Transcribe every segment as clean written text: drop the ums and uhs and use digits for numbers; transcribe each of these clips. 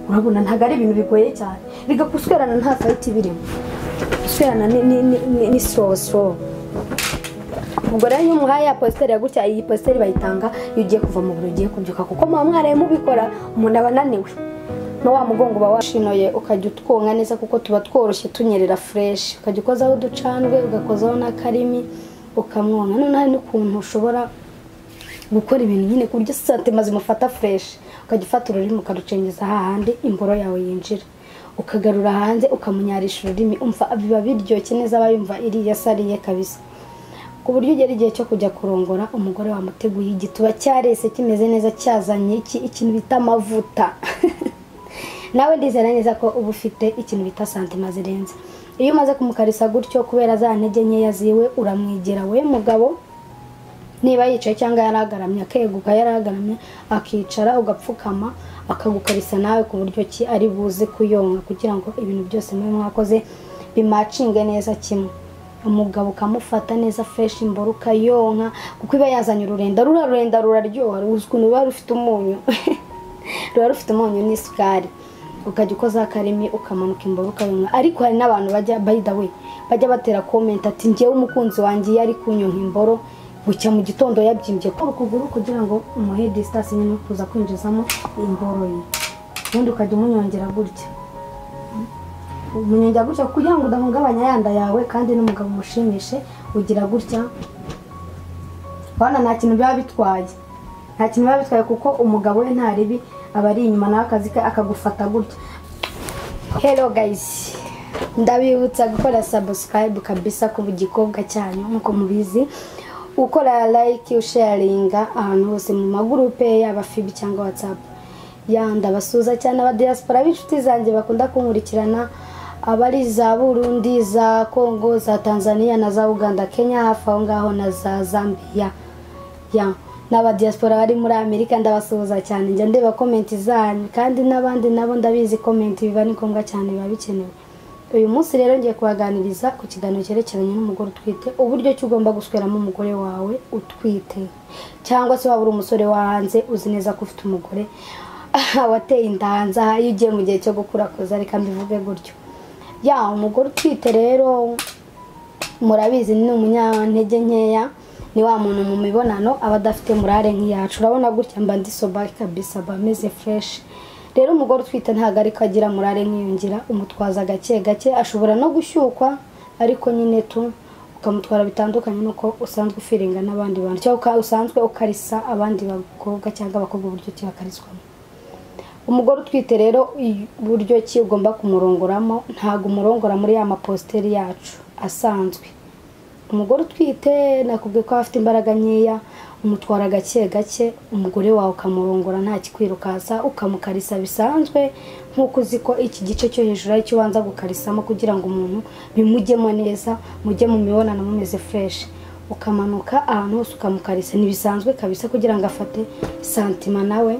urabona ntago ari ibintu bigoye cyane biga kuswerana nta fight birimo kuswerana ni slow ubwo rero iyo umuhaye ya posteri gutya iyi posteri bayitanga iyo ugiye kuva mu biro ugiye kubyuka kuko mwaraye mubikora umuntu abananiwe no wa mugongo bawashinoye ukajya utwonga neza kuko tuba tworoshye tunyerera fresh ukajya ukozaho ducandwe ugakozaho na karimi ukamwonga none hari n'ukuntu ushobora gukora ibintu nyine ku buryo santima zimufata fresh ukajya ufata ururimi ukarucengeza hahandi imboro yawe yinjira ukagarura hanze ukamunyarisha ururimi umva biba biryoshye neza abayumva iriya sariye kabisa ku buryo ugera igihe cyo kujya kurongora umugore wamuteguye igituba cyarese kimeze neza cyazanye ikintu bita amavuta nawe ndizera neza ko uba ufite ikintu bita santima zirenze iyo umaze kumukarisa gutyo kubera za ntege nkeya ziwe uramwegera we mugabo niba yicaye cyangwa yaragaramye akeguka yaragaramye akicara ugapfukama akagukarisa nawe ku buryo ki ari buze kuyonka kugira ngo ibintu byose muri mwakoze bimacinge neza kimwe umugabo ukamufata neza fresh imboro ukayonka kuko iba yazanye ururenda ruraryoha ruzwi ruba rufite umunyu ruba rufite umunyu n'isukari ukajya ukoza karimi ukamanuka imboro ukayonka ariko hari n'abantu bajya by the way bajya batera comment ati ngewe umukunzi wanjye yari kunyonka imboro bucya mu gitondo yabyimbye ko ukuguru kugira ngo umuhe distance nyine kuza kwinjizamo imboro ye ubundi ukajya umunyongera gutya umunyongera gutya kugira ngo udahungabanya yanda yawe kandi n'umugabo mushimishe ugira gutya bana nta kintu biba bitwaye kuko umugabo we nta ribi aba ari inyuma nawe akazi ke akagufata gutya. Hello guys, ndabibutsa gukora subscribe kabisa ku gikobwa cyanyu nkuko mubizi ukora like usharinga ahantu hose mu magurupe yaba FB cyangwa WhatsApp yanda basuza cyane aba diaspora b'inshuti zanjye bakunda kunkurikirana abari za Burundi za Kongo za Tanzania na za Uganda Kenya hafi aho ngaho na za Zambia n'aba diaspora bari muri Amerika ndabasuza cyane njya ndeba comment zanyu kandi n'abandi nabo ndabizi comment biba ni ngombwa cyane biba bikenewe. Uyu munsi rero ngiye kubaganiriza ku kiganiro cyerekeranye n'umugore utwite uburyo cyo ugomba gusweramo umugore wawe utwite cyangwa se waba uri umusore wahanze uzi neza ko ufite umugore wateye indanza iyo ugiye mu gihe cyo gukura koza reka mbivuge gutyo. Umugore utwite rero murabizi ni umunyantege nkeya ni wa muntu mu mibonano aba adafite murare nk'iyacu urabona gutya mba ndi soba kabisa bameze fresh. Rero umugore utwite ntago ari kagira murare nkiyungira umutwaza gake ashobora no gushyukwa ariko nyine tu ukamutwara bitandukanye nuko usanzwe ufiringa n'abandi bantu cyangwa usanzwe ukarisa abandi bakobwa cyangwa abakobwa uburyo cyakariswamo. Umugore utwite rero uburyo ki ugomba kumurongoramo ntago umurongora muri ya maposteri yacu asanzwe. Umugore utwite nakubwiye ko afite imbaraga nkeya umutwara gake umugore wawe ukamurongora nta kikwirukaza ukamukarisa bisanzwe nkuko uzi ko iki gice cyo hejuru ari cyo ubanza gukarisamo kugira ngo umuntu bimujyemo neza mujye mu mibonano mumeze fresh ukamanuka ahantu hose ukamukarisa nibisanzwe kabisa kugira ngo afate santima nawe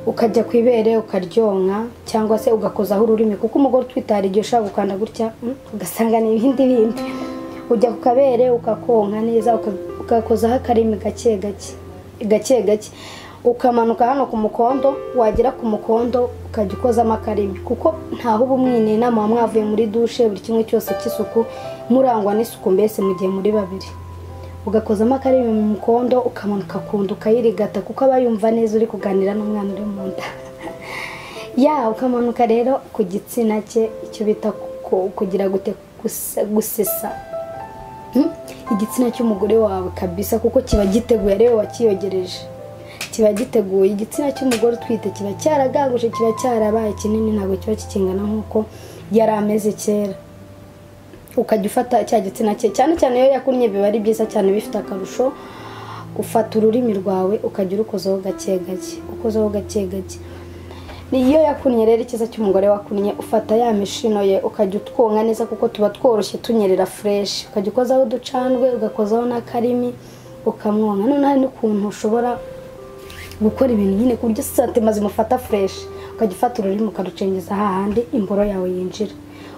ukajya kwibere ukaryonka cyangwa se ugakozaho ururimi kuko umugore twitara igihe ushaka gukanda gutya ugasanga ni ibindi ujya kukabere ukakonka neza ukakozaho akarimi gake ukamanuka hano ku mukondo wagera ku mukondo ukajya ukozamo akarimi kuko ntaho uba umwine inama mwavuye muri dushe buri kimwe cyose cy'isuku murangwa n'isuku mbese mu gihe muri babiri ugakozamo akarimi mu mukondo ukamanuka kunda ukayirigata kuko aba yumva neza uri kuganira n'umwana uri mu nda ukamanuka rero ku gitsina cye icyo bita kugira gusesa igitsina cy'umugore wawe kabisa kuko kiba giteguye rero wakiyogereje kiba giteguye igitsina cy'umugore utwite kiba cyaragaguje kiba cyarabaye kinini ntabwo kiba kikingana nkuko yari ameze kera ukajya ufata cya gitsina cye cyane iyo yakunnye biba ari byiza cyane bifite akarusho ufata ururimi rwawe ukajya urukozaho gake niyo yakunnye rero ikiza cy'umugore wakunnye ufata ya mishino ye ukajya utwonka neza kuko tuba tworoshye tunyerera fresh ukajya ukozaho ducandwe ugakozaho na karimi ukamwonka none hari n'ukuntu ushobora gukora ibintu nyine ku buryo santima zimufata fresh ukajya ufata ururimi ukarucengeza hahandi imboro yawe yinjira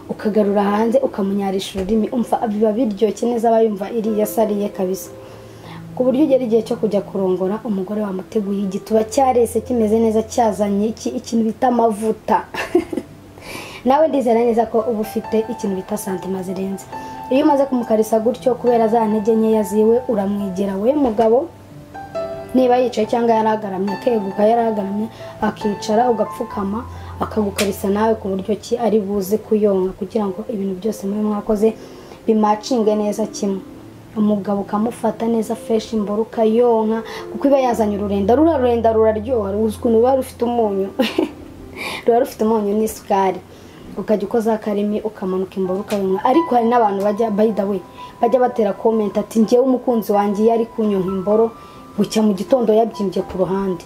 ukagarura hanze ukamunyarisha ururimi umva biba biryoshye neza abayumva iriya sariye kabisa ku buryo ugera igihe cyo kujya kurongora umugore wamuteguye igituba cyarese kimeze neza cyazanye ikintu bita amavuta nawe ndizera neza ko uba ufite ikintu bita santima zirenze. Iyo umaze kumukarisa gutyo kubera za ntege nkeya ziwe uramwegera we mugabo, niba yicaye cyangwa yaragaramye akeguka, yaragaramye akicara ugapfukama akagukarisa nawe ku buryo ki ari buze kuyonka kugira ngo ibintu byose muri mwakoze bimacinge neza kimwe. Umugabo ukamufata neza fresh imboro ukayonka kuko iba yazanye ururenda ruraryoha, ukuntu ruba rufite umunyu ruba rufite umunyu n'isukari, ukajya ukoza akarimi ukamanuka imboro ukayonka. Ariko hari n'abantu bajya by the way bajya batera comment ati njyewe umukunzi wanjye yari kunyonka imboro bucya mu gitondo yabyimbye ku ruhande.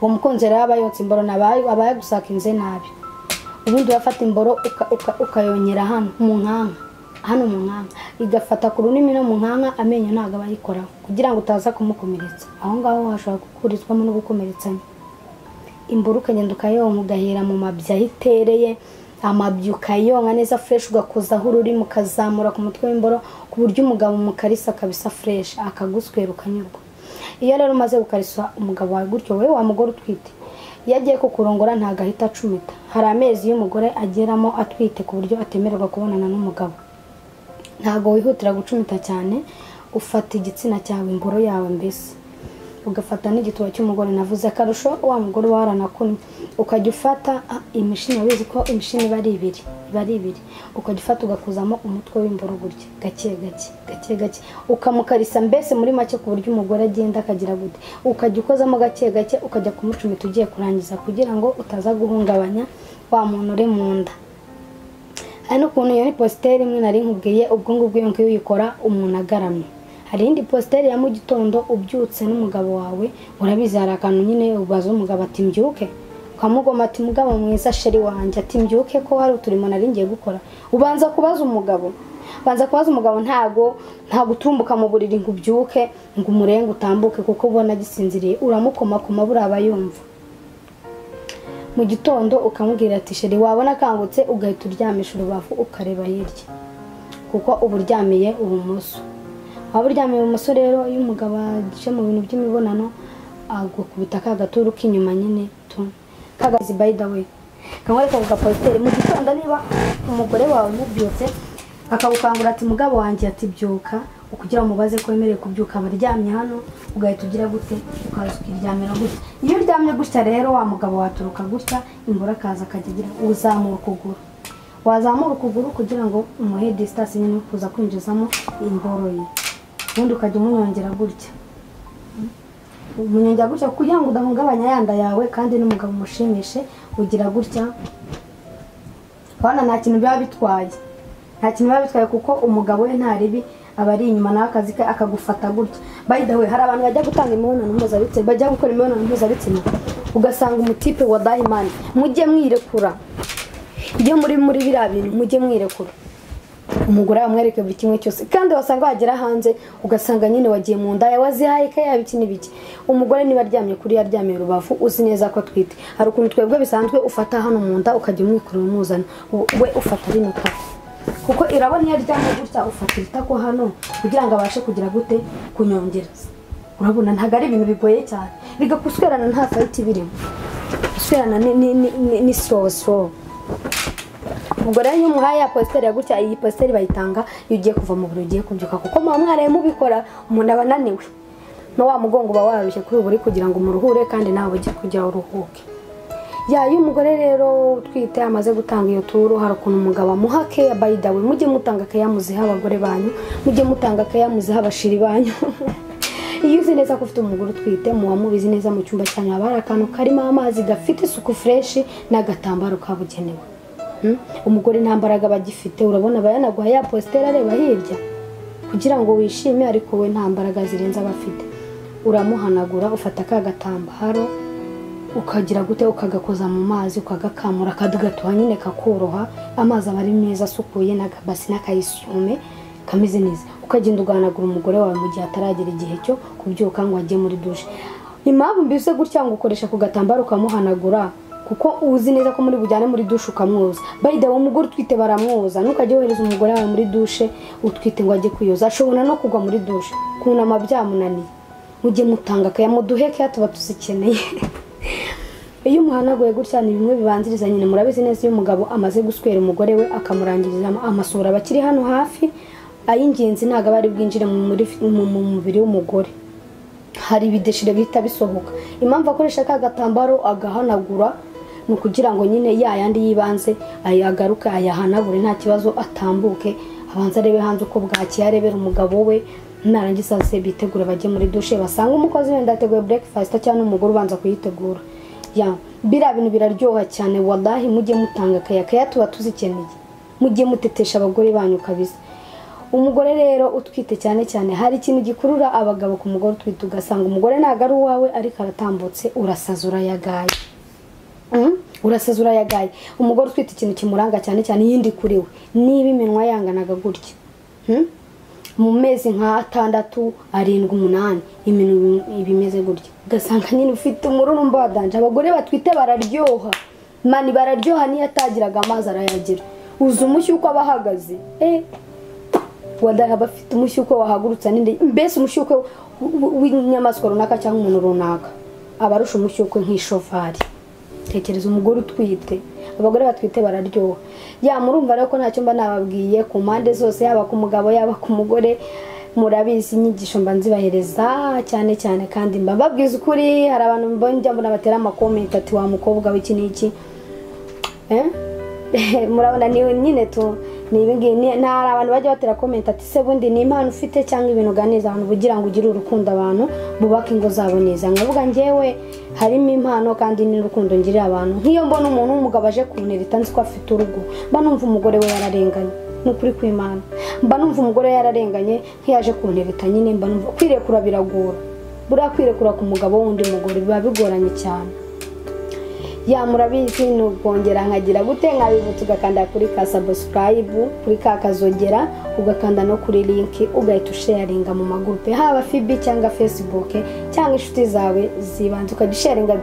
Uwo mukunzi rero aba yotse imboro abaye gusakinze nabi. Ubundi urafata imboro ukayonyera hano mu nkanka igafata ku runimi no mu nkanka, amenyo ntago abayikoraho kugira ngo utaza kumukomeretsa. Aho ngaho hashobora gukurizwamo no gukomeretsanya. Imboro ukagenda ukayonka ugahera mu mabya itereye, amabya ukayonka neza fresh, ugakozaho ururimi ukazamura ku mutwe w'imboro ku buryo umugabo mukarisa kabisa fresh akaguswera ukanyurwa. Iyo rero umaze gukarisa umugabo wawe gutyo, wewe wa mugore utwite, iyo agiye kukurongora ntago ahita acumita. Hari amezi y'umugore ageramo atwite ku buryo atemererwa kubonana n'umugabo. Ntago wihutira gucumita cyane, ufata igitsina cyawe imboro yawe mbese ugafata n'igituba cy'umugore navuze akarusho wa mugore waranakunye, ukajya ufata imishini, yabizi ko imishini bari ibiri ukajya ufata ugakuzamo umutwe w'imboro gutya gake gake ukamukarisa mbese muri make ku buryo umugore agenda akagira gute, ukajya ukozamo gake gake ukajya kumucumita ugiye kurangiza kugira ngo utaza guhungabanya wa muntu uri mu nda. Hano ukuntu iyo ni positeri imwe nari nkubwiye, ubwo ngubwo iyo ngiyo uyikora umuntu agaramye. Hari indi positeri ya mu gitondo ubyutse n'umugabo wawe, urabizi hari akantu nyine ubaza umugabo ati mbyuke, ukamugoma ati mugabo mwiza sheri wanjye ati mbyuke ko hari uturimo nari ngiye gukora. Ubanza kubaza umugabo, ntago utumbuka mu buriri ngo ubyuke ngo umurenge utambuke kuko ubona gisinziriye, uramukoma buraba yumva. Mu gitondo ukamubwira ati sheri wabona kangutse, ugahita uryamisha urubavu ukareba hirya kuko uburyamiye ubumoso. Waba uryamiye ubumoso rero iyo umugabo aje mu bintu by'imibonano agukubita ka gaturu k'inyuma nyine kagazi by the way kamwereka ku gapositeri. Mu gitondo niba umugore wawe mubyutse akagukangura ati mugabo wanjye ati byuka, ukugira umubaze ko wemereye kubyuka, abaryamye hano ugahita ugira gute ukaza ukiryamira gutya. Iyo uryamye gutya rero wa mugabo waturuka gutya, imboro akaza akagira uzamura ukuguru, wazamura ukuguru kugira ngo umuhe distance nyine kuza kwinjizamo imboro ye, ubundi ukajya umunyongera gutya kugira ngo udahungabanya yanda yawe kandi n'umugabo umushimishe. Ugira gutya bana nta kintu biba bitwaye kuko umugabo we nta ribi aba ari inyuma nawe akazi ke akagufata gutya. By the way hari abantu bajya gutanga imibonano mpuzabitsina, bajya gukora imibonano mpuzabitsina ugasanga umutipe wa Diamond, mujye mwirekura. Iyo muri biriya bintu mujye mwirekura, umugore amwereke buri kimwe cyose, kandi wasanga wagera hanze ugasanga nyine wagiye mu nda wazihaye ka yabiki n'ibiki. Umugore niba aryamye kuri yaryamiye urubavu uzi neza ko twite, hari ukuntu twebwe bisanzwe ufata hano mu nda ukajya umwikurura umuzana, we ufata rino tako kuko irabona iyo aryamye gutya ufata itako hano kugira ngo abashe kugira gute kunyongera. Urabona ntago ari ibintu bigoye cyane, bigakuswerana nta fight birimo, kuswerana ni slow. Ubwo rero umuhaye ya positeri ya gutya, iyi positeri bayitanga iyo ugiye kuva mu biro ugiye kubyuka kuko muba mwaraye mubikora umuntu aba ananiwe, no wa mugongo uba warushye kuri buri kugira ngo umuruhure kandi nawe ujye kugira uruhuke. Iyo umugore rero utwite amaze gutanga iyo turu, hari ukuntu umugabo amuha keya. By the way mujye mutanga keya muziha abagore banyu, mujye mutanga keya muziha abashiri banyu. Iyo uzi neza ko ufite umugore utwite muba mubizi neza mu cyumba cyanyu haba hari akantu karimo amazi gafite isuku fresh n'agatambaro kabugenewe. Umugore nta mbaraga bagifite, urabona bayanaguha ya positeri areba hirya kugira ngo wishime, ariko we nta mbaraga zirenze abafite. Uramuhanagura, ufata ka gatambaro ukagira gute ukagakoza mu mazi ukagakamura kadugatuha nyine kakoroha, amazi aba ari meza asukuye n'agabasi n'akayisume kameze neza. Ukagenda uganagura umugore wawe mu gihe ataragera igihe cyo kubyuka ngo ajye muri douche. Impamvu mbise gutya ngo ukoresha ku gatambaro ukamuhanagura kuko uzi neza ko muri bujyane muri douche ukamwoza. By the way umugore utwite baramwoza, ntukajye wohereza umugore wawe muri douche utwite ngo ajye kuyoza, ashobora no kugwa muri douche. kunama byamunaniye mujye mutanga akayamuduheke tuba tuzikeneye. Iyo umuhanaguye gutya ni bimwe bibanziriza nyine murabizi neza iyo umugabo amaze guswera umugore we akamurangiriza amasura abakiri hano hafi ay'ingenzi ntago bari bwinjire mu mubiri w'umugore. Hari ibideshire bihita bisohoka. Impamvu akoresha ka gatambaro agahanagura no kugira ngo nyine yandi yibanze ayagaruke ayahanagure nta kibazo atambuke abanza arebe hanze uko bwaki yarebera umugabo we narangiza se bitegura bajye muri douche basanga umukozi wenda ateguye breakfast cyane umugore ubanza kuyitegura. Ya bira bintu biraryoha cyane wallahi mujye mutanga kaya tuba tuzikeneye mujye mutetesha abagore banyu kabisa. Umugore rero utwite cyane cyane hari ikintu gikurura abagabo ku mugore utwite ugasanga umugore ntago ari uwawe ariko aratambutse urasazura yagaye. Urasazura yagaye umugore utwite ikintu kimuranga cyane cyane yindi kuri we niba iminwa yanganaga gutya mu mezi nka 6 7 8 iminu ibimeze gutya ugasanga nyine ufite umururumba wadanje. Abagore batwite bararyoha mani bararyoha niyo atagiraga amazi arayagira uza umushyuko abahagaze wadaha bafite umushyuko wahagurutsa ninde mbese umushyuko w'inyamaswa runaka cyangwa umuntu runaka abarusha umushyuko nk'ishovari. Tekereza umugore utwite abagore batwite bararyoha. Ya murumva rero ko ntacyo mba nababwiye ku mpande zose yaba ku mugabo yaba ku mugore murabizi inyigisho mba nzibahereza cyane cyane kandi mba babwiza ukuri. Hari abantu mbonye mbona batera amakomenti ati wa mukobwa w'iki n'iki murabona ni nyine tu nibingi ntari abantu bajya batera comment ati se bundi ni impano ufite cyangwa ibintu ganiza abantu bugira ngo ugire urukundo abantu bubaka ingo zabo neza. Nkavuga njyewe harimo impano kandi ni urukundo ngirira abantu. Nk'iyo mbona umuntu w'umugabo aje kuntereta nzi ko afite urugo mba numva umugore we yararenganye n'ukuri kw'Imana mba numva umugore yararenganye nk'iyaje kuntereta nyine mba numva kwirekura biragora bura kwirekura ku mugabo wundi mugore biba bigoranye cyane. Ya murabizi nubongera nkagira gute nkabibutsa ugakanda kuri ka subscribe kuri ka kazogera ugakanda no kuri link ugahita sharinga mu magroupe haba FB cyangwa Facebook cyangwa inshuti zawe zibanze ukadisharinga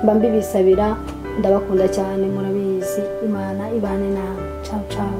mba mbibisabira ndabakunda cyane murabizi Imana ibane nawe. Ciao ciao.